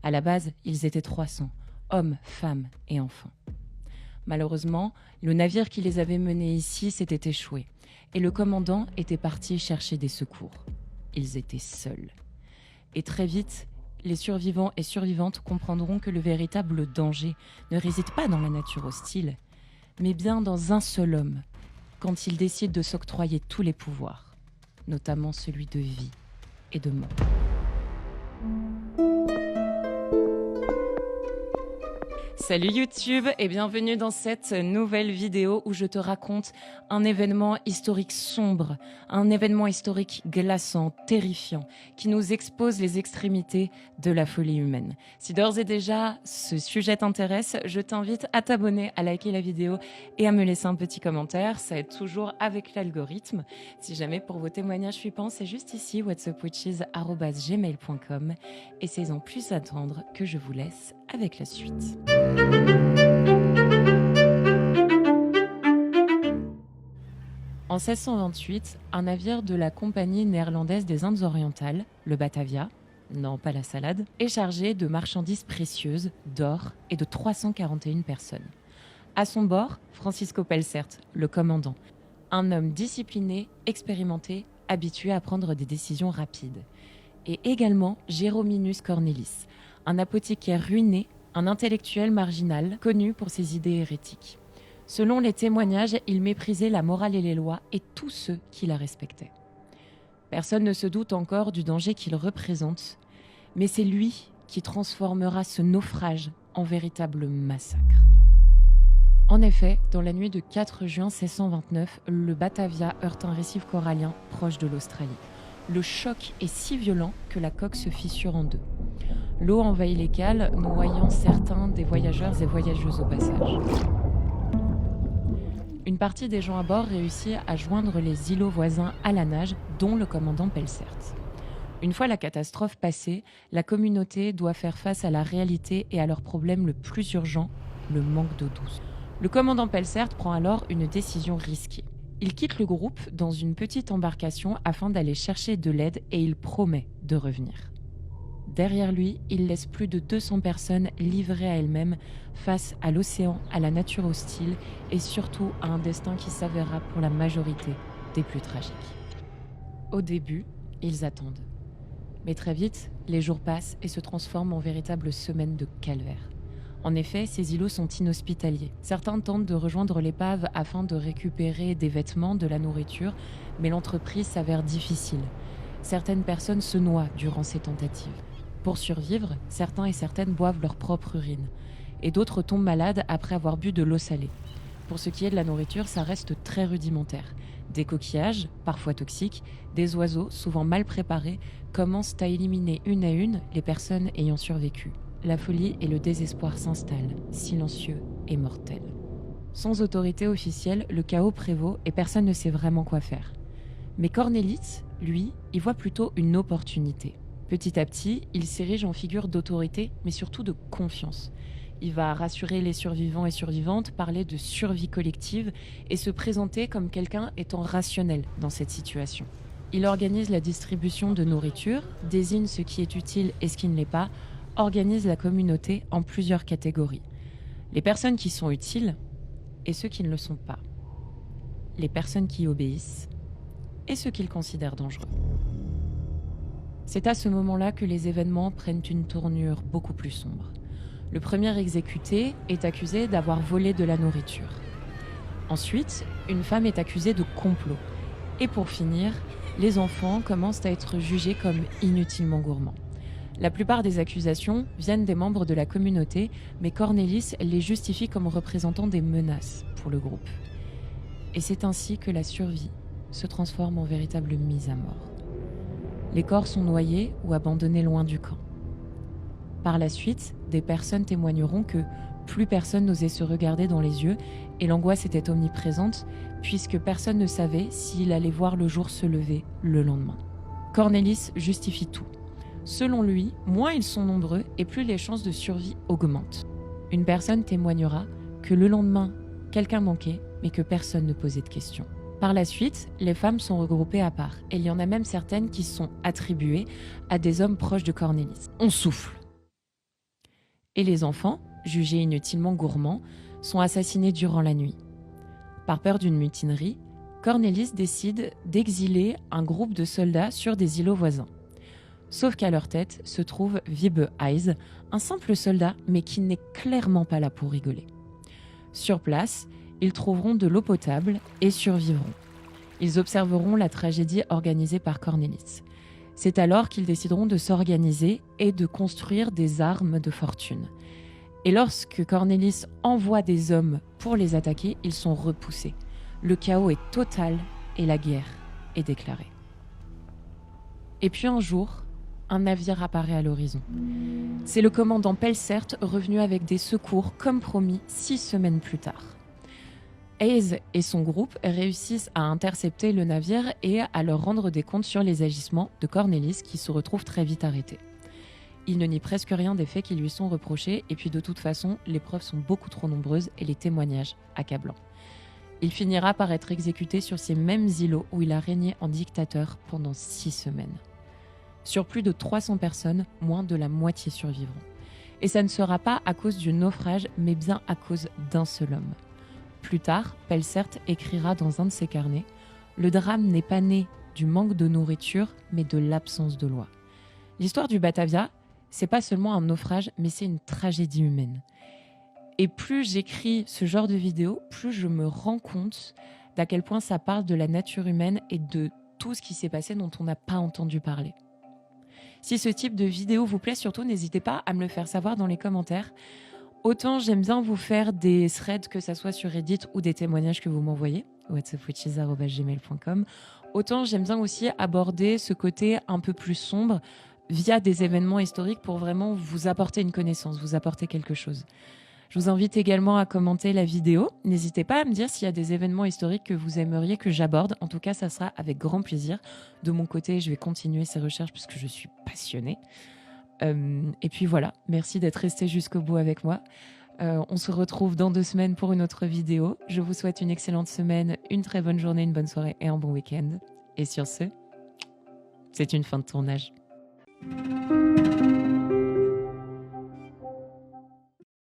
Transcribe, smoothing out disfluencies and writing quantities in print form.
À la base, ils étaient 300, hommes, femmes et enfants. Malheureusement, le navire qui les avait menés ici s'était échoué et le commandant était parti chercher des secours. Ils étaient seuls. Et très vite, les survivants et survivantes comprendront que le véritable danger ne réside pas dans la nature hostile, mais bien dans un seul homme, quand il décide de s'octroyer tous les pouvoirs, notamment celui de vie et de mort. Salut YouTube et bienvenue dans cette nouvelle vidéo où je te raconte un événement historique sombre, un événement historique glaçant, terrifiant, qui nous expose les extrémités de la folie humaine. Si d'ores et déjà ce sujet t'intéresse, je t'invite à t'abonner, à liker la vidéo et à me laisser un petit commentaire, ça aide toujours avec l'algorithme. Si jamais pour vos témoignages flippants, c'est juste ici, whatsupwitches@gmail.com et c'est sans plus attendre que je vous laisse avec la suite. En 1628, un navire de la Compagnie néerlandaise des Indes orientales, le Batavia, non pas la salade, est chargé de marchandises précieuses, d'or et de 341 personnes. À son bord, Francisco Pelsaert, le commandant, un homme discipliné, expérimenté, habitué à prendre des décisions rapides. Et également Gérominus Cornelis, un apothicaire ruiné, un intellectuel marginal connu pour ses idées hérétiques. Selon les témoignages, il méprisait la morale et les lois et tous ceux qui la respectaient. Personne ne se doute encore du danger qu'il représente, mais c'est lui qui transformera ce naufrage en véritable massacre. En effet, dans la nuit de 4 juin 1629, le Batavia heurte un récif corallien proche de l'Australie. Le choc est si violent que la coque se fissure en deux. L'eau envahit les cales, noyant certains des voyageurs et voyageuses au passage. Une partie des gens à bord réussit à joindre les îlots voisins à la nage, dont le commandant Pelsaert. Une fois la catastrophe passée, la communauté doit faire face à la réalité et à leur problème le plus urgent, le manque d'eau douce. Le commandant Pelsaert prend alors une décision risquée. Il quitte le groupe dans une petite embarcation afin d'aller chercher de l'aide et il promet de revenir. Derrière lui, il laisse plus de 200 personnes livrées à elles-mêmes face à l'océan, à la nature hostile et surtout à un destin qui s'avérera pour la majorité des plus tragiques. Au début, ils attendent. Mais très vite, les jours passent et se transforment en véritables semaines de calvaire. En effet, ces îlots sont inhospitaliers. Certains tentent de rejoindre l'épave afin de récupérer des vêtements, de la nourriture, mais l'entreprise s'avère difficile. Certaines personnes se noient durant ces tentatives. Pour survivre, certains et certaines boivent leur propre urine, et d'autres tombent malades après avoir bu de l'eau salée. Pour ce qui est de la nourriture, ça reste très rudimentaire. Des coquillages, parfois toxiques, des oiseaux, souvent mal préparés, commencent à éliminer une à une les personnes ayant survécu. La folie et le désespoir s'installent, silencieux et mortels. Sans autorité officielle, le chaos prévaut et personne ne sait vraiment quoi faire. Mais Cornelis, lui, y voit plutôt une opportunité. Petit à petit, il s'érige en figure d'autorité, mais surtout de confiance. Il va rassurer les survivants et survivantes, parler de survie collective et se présenter comme quelqu'un étant rationnel dans cette situation. Il organise la distribution de nourriture, désigne ce qui est utile et ce qui ne l'est pas, organise la communauté en plusieurs catégories. Les personnes qui sont utiles et ceux qui ne le sont pas. Les personnes qui obéissent et ceux qu'il considère dangereux. C'est à ce moment-là que les événements prennent une tournure beaucoup plus sombre. Le premier exécuté est accusé d'avoir volé de la nourriture. Ensuite, une femme est accusée de complot. Et pour finir, les enfants commencent à être jugés comme inutilement gourmands. La plupart des accusations viennent des membres de la communauté, mais Cornelis les justifie comme représentant des menaces pour le groupe. Et c'est ainsi que la survie se transforme en véritable mise à mort. Les corps sont noyés ou abandonnés loin du camp. Par la suite, des personnes témoigneront que plus personne n'osait se regarder dans les yeux et l'angoisse était omniprésente puisque personne ne savait s'il allait voir le jour se lever le lendemain. Cornelis justifie tout. Selon lui, moins ils sont nombreux et plus les chances de survie augmentent. Une personne témoignera que le lendemain, quelqu'un manquait mais que personne ne posait de questions. Par la suite, les femmes sont regroupées à part et il y en a même certaines qui sont attribuées à des hommes proches de Cornelis. On souffle. Et les enfants, jugés inutilement gourmands, sont assassinés durant la nuit. Par peur d'une mutinerie, Cornelis décide d'exiler un groupe de soldats sur des îlots voisins. Sauf qu'à leur tête se trouve Wiebe Eyes, un simple soldat, mais qui n'est clairement pas là pour rigoler. Sur place, ils trouveront de l'eau potable et survivront. Ils observeront la tragédie organisée par Cornelis. C'est alors qu'ils décideront de s'organiser et de construire des armes de fortune. Et lorsque Cornelis envoie des hommes pour les attaquer, ils sont repoussés. Le chaos est total et la guerre est déclarée. Et puis un jour, un navire apparaît à l'horizon. C'est le commandant Pelcert revenu avec des secours comme promis 6 semaines plus tard. Hayes et son groupe réussissent à intercepter le navire et à leur rendre des comptes sur les agissements de Cornelis qui se retrouve très vite arrêté. Il ne nie presque rien des faits qui lui sont reprochés et puis de toute façon, les preuves sont beaucoup trop nombreuses et les témoignages accablants. Il finira par être exécuté sur ces mêmes îlots où il a régné en dictateur pendant 6 semaines. Sur plus de 300 personnes, moins de la moitié survivront. Et ça ne sera pas à cause du naufrage, mais bien à cause d'un seul homme. Plus tard, Pelcert écrira dans un de ses carnets « Le drame n'est pas né du manque de nourriture, mais de l'absence de loi. » L'histoire du Batavia, c'est pas seulement un naufrage, mais c'est une tragédie humaine. Et plus j'écris ce genre de vidéos, plus je me rends compte d'à quel point ça parle de la nature humaine et de tout ce qui s'est passé dont on n'a pas entendu parler. Si ce type de vidéo vous plaît, surtout, n'hésitez pas à me le faire savoir dans les commentaires. Autant j'aime bien vous faire des threads, que ça soit sur Reddit ou des témoignages que vous m'envoyez, whatsupwitches@gmail.com, autant j'aime bien aussi aborder ce côté un peu plus sombre via des événements historiques pour vraiment vous apporter une connaissance, vous apporter quelque chose. Je vous invite également à commenter la vidéo. N'hésitez pas à me dire s'il y a des événements historiques que vous aimeriez que j'aborde. En tout cas, ça sera avec grand plaisir. De mon côté, je vais continuer ces recherches puisque je suis passionnée. Et puis voilà, merci d'être resté jusqu'au bout avec moi. On se retrouve dans 2 semaines pour une autre vidéo. Je vous souhaite une excellente semaine, une très bonne journée, une bonne soirée et un bon week-end. Et sur ce, c'est une fin de tournage.